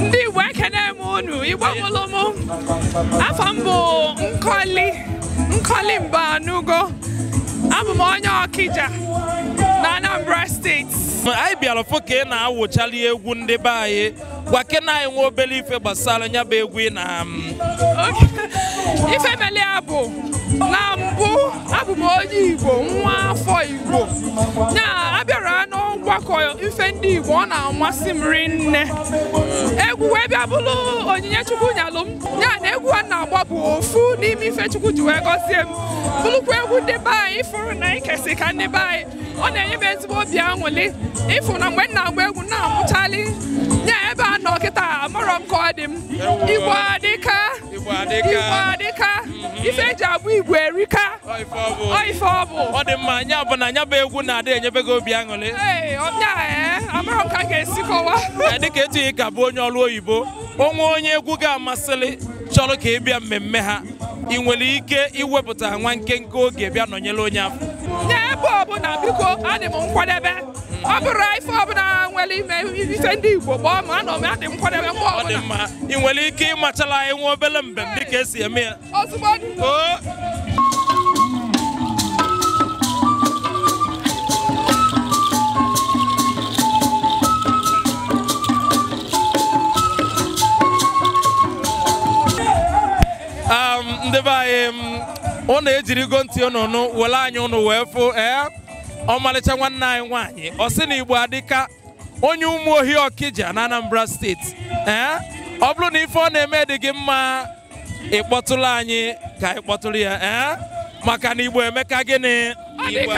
Ndị Igbo ekene m unu, Igbo mụrụ m. Afọ m bụ Nkoli Mbanugo. Abụ m onye Okija na Anambra Steeti. Anyị bịara fụ ka ị na-awụchali egwu ndị be anyị. Gwa ke na anyị nwe obere ife gbasara nya bụ egwu ị na ife meli abụ na mbụ abụ m onye Igbo, nwa afọ Igbo. Ya abịara n'ọgbakọ ife ndị Igbo, ọ na-amasị m rinne. Egwu wee bịa bụrụ onyinye Chukwu nyalụ m. Ya na egwu a na-agba bụ ofu n'ime ife Chukwu ji wee gọzie m. Bụrụkwa egwu ndị be anyị ịfụrụ na ikesi ka ndị be anyị. Ọ na-enye m ezigbo obi aṅụrị ịfụ na mgbe m na-agba egwu na-amụchali ya ebe a nọ kịta amarọ m ka ọ dị m. Igbo adịka ife eji abụ Igbo erika ife ọ bụ. Ọ dị mma, anya bụ na anya bụ egwu na-adị enyebe gị obi aṅụrị. Amarọ m ka m ga-esi kọwa. Dịka etu ị ka bụ onye ọrụ oyibo, onye egwu ga-amasịrị chọrọ ka ị bịa mmemme ha, ị nwere ike iwepụta nwa nkenke oge bịa nọnyere onye afọ. Ebe ọbụla biko adị m nkwadebe. Ọ bụrụ ife ọbụla nwere ime ife ndị Igbo gbọọ ma anọ m adị m nkwadebe mgbe ọbụla. Ọ dị mma, ị nwere ike ịmachala anyị nwa obere mbem dịka esi eme ya. Ozugbo ndị be anyị ọ na-ejirigo ntị ụnụ were anyị ụnụ wee fụ ọmalịcha nwanne anyị nwaanyị ọ sị na Igbo adịka onye ụmụ ohi Okija na Anambra Steeti. Ọ bụrụ na ife ọ na-eme dị gị mma ịkpọtụrụ anyị ka anyị kpọtụrụ ya maka na Igbo emeka gịnị? Igbo